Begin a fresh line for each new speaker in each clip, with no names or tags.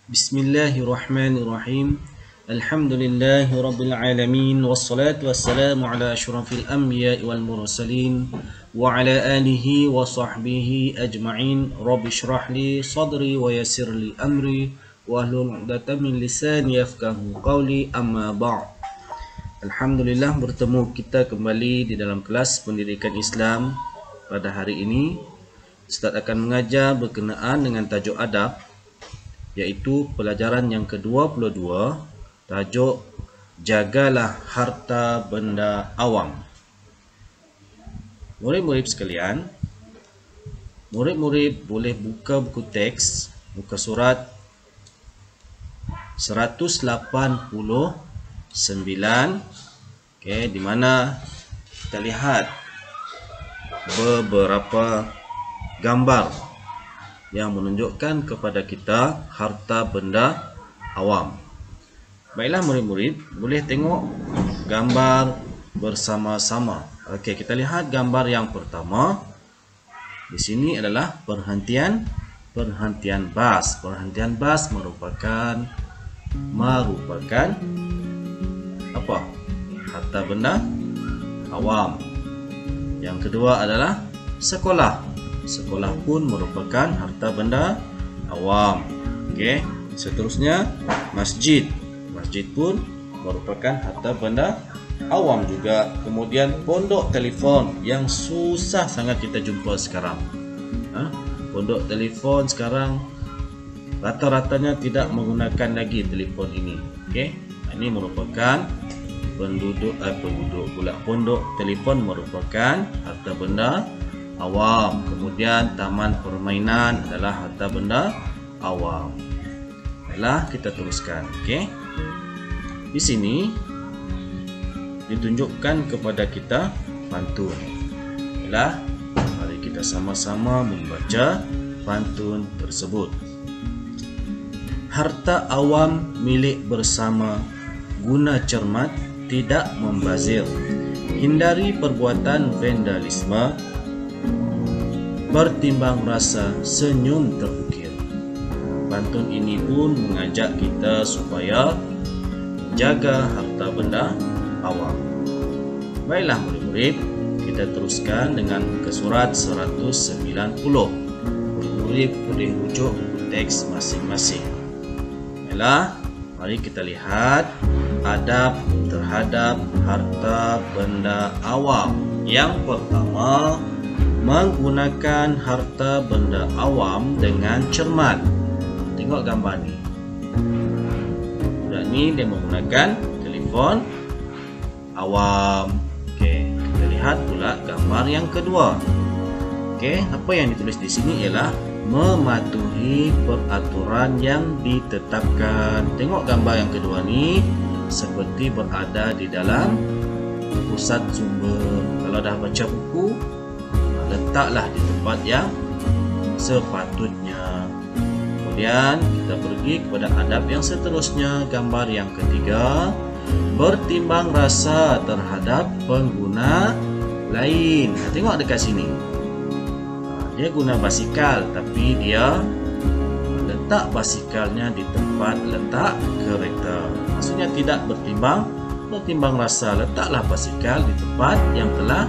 Bismillahirrahmanirrahim. Alhamdulillahi rabbil alamin wassalatu wassalamu ala asyrafil anbiya'i wal mursalin wa ala alihi wa sahbihi ajma'in. Rabbi shrah li sadri wa yassir li amri wa hlul 'uqdatam min lisani yafqahu qawli, amma ba'd. Alhamdulillah, bertemu kita kembali di dalam kelas pendidikan Islam. Pada hari ini Ustaz akan mengajar berkenaan dengan tajuk adab, iaitu pelajaran yang ke-22, tajuk jagalah harta benda awam. Murid-murid sekalian, murid-murid boleh buka buku teks, buka surat 189, di mana kita lihat beberapa gambar yang menunjukkan kepada kita harta benda awam. Baiklah murid-murid, boleh tengok gambar bersama-sama. Okey, kita lihat gambar yang pertama. Di sini adalah perhentian bas. Perhentian bas merupakan apa? Harta benda awam. Yang kedua adalah sekolah. Sekolah pun merupakan harta benda awam. Okey, seterusnya masjid. Masjid pun merupakan harta benda awam juga. Kemudian pondok telefon yang susah sangat kita jumpa sekarang. Pondok telefon sekarang rata-ratanya tidak menggunakan lagi telefon ini. Okey, ini merupakan pondok telefon merupakan harta benda awam. Kemudian taman permainan adalah harta benda awam. Baiklah, kita teruskan. Okey. Di sini ditunjukkan kepada kita pantun. Baiklah, mari kita sama-sama membaca pantun tersebut. Harta awam milik bersama, guna cermat, tidak membazir. Hindari perbuatan vandalisme, bertimbang rasa, senyum terukir. Pantun ini pun mengajak kita supaya jaga harta benda awam. Baiklah murid-murid, kita teruskan dengan ke surat 190. Murid-murid boleh rujuk buku teks masing-masing. Baiklah, mari kita lihat adab terhadap harta benda awam. Yang pertama, menggunakan harta benda awam dengan cermat. Tengok gambar ni. Budak ni dia menggunakan telefon awam. Okey, kita lihat pula gambar yang kedua. Okey, apa yang ditulis di sini ialah mematuhi peraturan yang ditetapkan. Tengok gambar yang kedua ni seperti berada di dalam pusat sumber. Kalau dah baca buku, letaklah di tempat yang sepatutnya. Kemudian kita pergi kepada adab yang seterusnya. Gambar yang ketiga, bertimbang rasa terhadap pengguna lain. Tengok dekat sini. Dia guna basikal, tapi dia letak basikalnya di tempat letak kereta. Maksudnya tidak bertimbang rasa. Letaklah basikal di tempat yang telah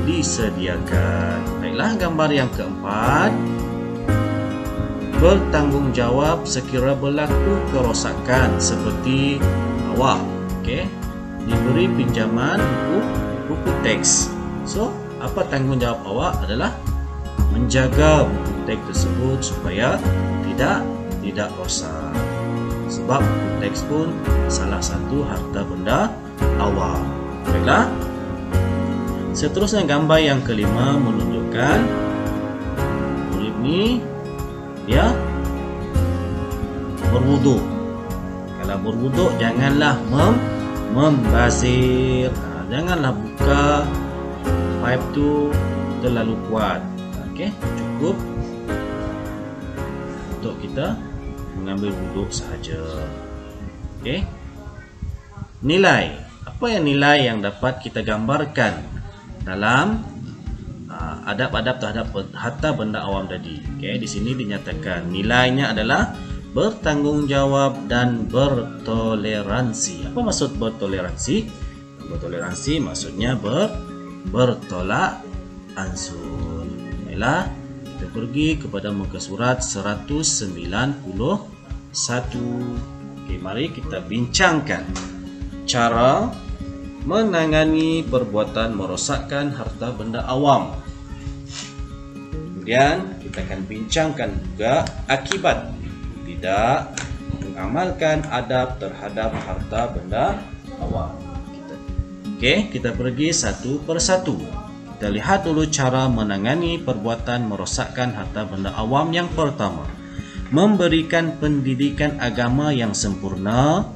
disediakan. Baiklah, gambar yang keempat, bertanggungjawab sekira berlaku kerosakan seperti awak. Okey, diberi pinjaman buku teks. So, apa tanggungjawab awak adalah menjaga buku teks tersebut supaya tidak rosak. Sebab buku teks pun salah satu harta benda awam. Baiklah. Seterusnya gambar yang kelima menunjukkan murid ni dia berwuduk. Kalau berwuduk janganlah membazir. Janganlah buka pipe tu terlalu kuat. Okey, cukup untuk kita mengambil wuduk sahaja. Okey. Nilai. Apa yang nilai yang dapat kita gambarkan dalam adab-adab terhadap harta benda awam tadi? Okey, di sini dinyatakan nilainya adalah bertanggung jawab, dan bertoleransi. Apa maksud bertoleransi? Bertoleransi maksudnya bertolak ansur. Baiklah, kita pergi kepada muka surat 191. Okey, mari kita bincangkan cara menangani perbuatan merosakkan harta benda awam. Kemudian kita akan bincangkan juga akibat tidak mengamalkan adab terhadap harta benda awam. Kita pergi satu persatu. Kita lihat dulu cara menangani perbuatan merosakkan harta benda awam. Yang pertama, memberikan pendidikan agama yang sempurna.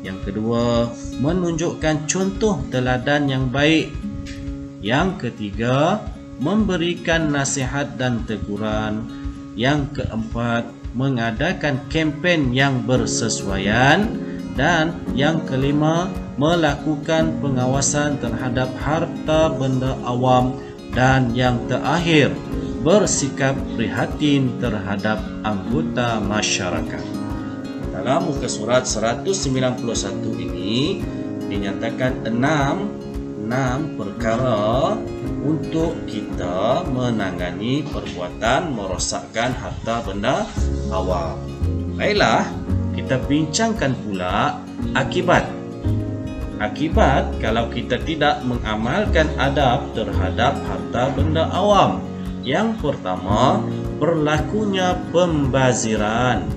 Yang kedua, menunjukkan contoh teladan yang baik. Yang ketiga, memberikan nasihat dan teguran. Yang keempat, mengadakan kempen yang bersesuaian. Dan yang kelima, melakukan pengawasan terhadap harta benda awam. Dan yang terakhir, bersikap prihatin terhadap anggota masyarakat. Dalam muka surat 191 ini dinyatakan enam perkara untuk kita menangani perbuatan merosakkan harta benda awam. Baiklah, kita bincangkan pula akibat kalau kita tidak mengamalkan adab terhadap harta benda awam. Yang pertama, berlakunya pembaziran.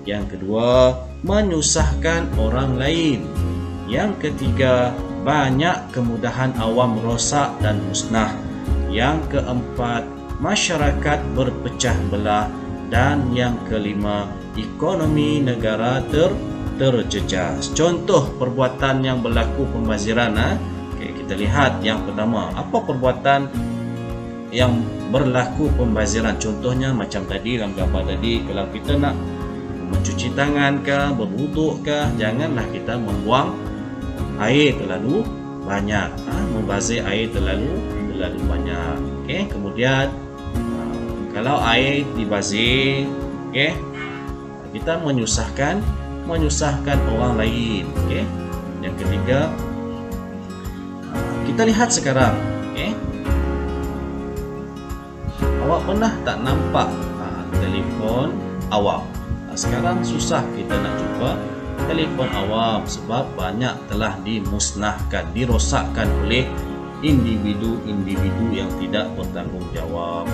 Yang kedua, menyusahkan orang lain. Yang ketiga, banyak kemudahan awam rosak dan musnah. Yang keempat, masyarakat berpecah belah. Dan yang kelima, ekonomi negara terjejas. Contoh perbuatan yang berlaku pembaziran. Kita lihat yang pertama, apa perbuatan yang berlaku pembaziran? Contohnya macam tadi dalam gambar tadi, kalau kita nak mencuci tangan kah, berwuduk kah, janganlah kita membuang air terlalu banyak, membazir air terlalu banyak. Kemudian kalau air dibazir, kita menyusahkan orang lain. Yang ketiga, kita lihat sekarang, awak pernah tak nampak telefon awam? Sekarang susah kita nak jumpa telefon awam sebab banyak telah dimusnahkan, dirosakkan oleh individu-individu yang tidak bertanggungjawab.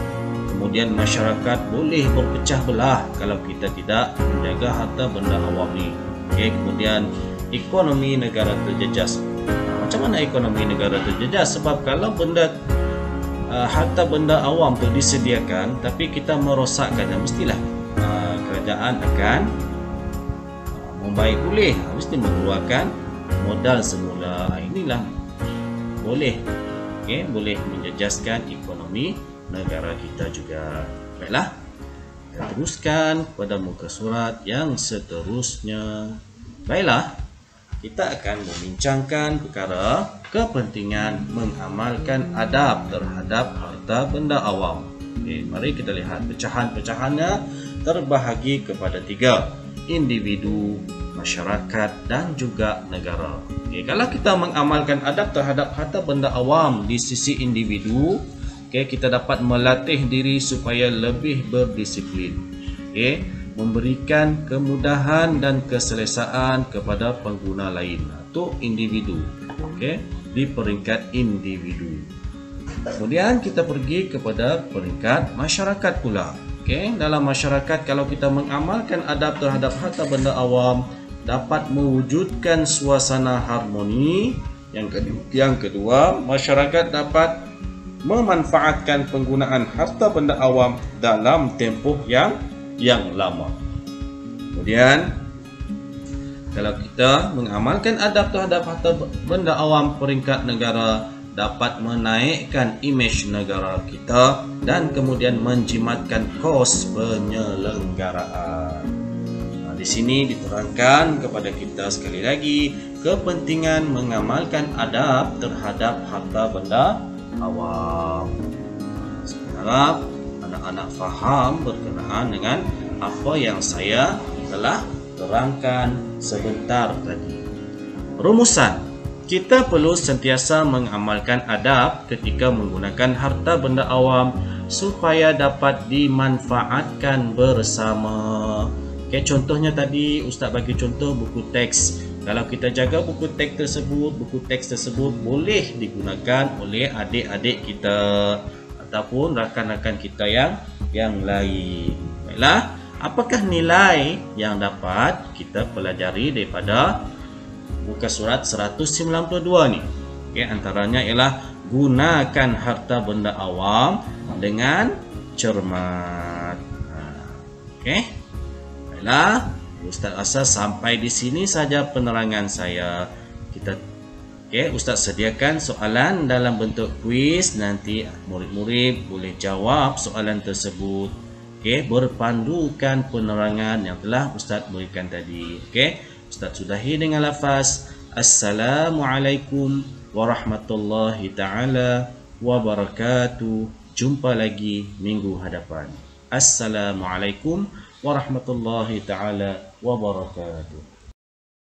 Kemudian masyarakat boleh berpecah belah kalau kita tidak menjaga harta benda awam ni. Kemudian ekonomi negara terjejas. Macam mana ekonomi negara terjejas? Sebab kalau harta benda awam tu disediakan tapi kita merosakkannya, mestilah kerajaan akan membaik pulih, mesti mengeluarkan modal semula. Inilah boleh menjejaskan ekonomi negara kita juga. Baiklah, kita teruskan pada muka surat yang seterusnya. Baiklah, kita akan membincangkan perkara kepentingan mengamalkan adab terhadap harta benda awam. Mari kita lihat pecahan-pecahannya terbahagi kepada 3: individu, masyarakat dan juga negara. Kalau kita mengamalkan adab terhadap harta benda awam di sisi individu, kita dapat melatih diri supaya lebih berdisiplin, memberikan kemudahan dan keselesaan kepada pengguna lain atau individu, di peringkat individu. Kemudian kita pergi kepada peringkat masyarakat pula. Dalam masyarakat, kalau kita mengamalkan adab terhadap harta benda awam, dapat mewujudkan suasana harmoni. Yang kedua, masyarakat dapat memanfaatkan penggunaan harta benda awam dalam tempoh yang lama. Kemudian, kalau kita mengamalkan adab terhadap harta benda awam peringkat negara, dapat menaikkan imej negara kita dan kemudian menjimatkan kos penyelenggaraan. Di sini diterangkan kepada kita sekali lagi kepentingan mengamalkan adab terhadap harta benda awam. Saya harap anak-anak faham berkenaan dengan apa yang saya telah terangkan sebentar tadi. Rumusan: kita perlu sentiasa mengamalkan adab ketika menggunakan harta benda awam supaya dapat dimanfaatkan bersama. Okay, contohnya tadi Ustaz bagi contoh buku teks. Kalau kita jaga buku teks tersebut boleh digunakan oleh adik-adik kita ataupun rakan-rakan kita yang lain. Baiklah, apakah nilai yang dapat kita pelajari daripada muka surat 192 ni? Okay, antaranya ialah gunakan harta benda awam dengan cermat. Okay, baiklah, Ustaz rasa sampai di sini saja penerangan saya. Ustaz sediakan soalan dalam bentuk kuis, nanti murid-murid boleh jawab soalan tersebut. Berpandukan penerangan yang telah Ustaz berikan tadi. Ustaz sudahi dengan lafaz Assalamualaikum warahmatullahi taala wabarakatuh. Jumpa lagi minggu hadapan. Assalamualaikum warahmatullahi taala wabarakatuh.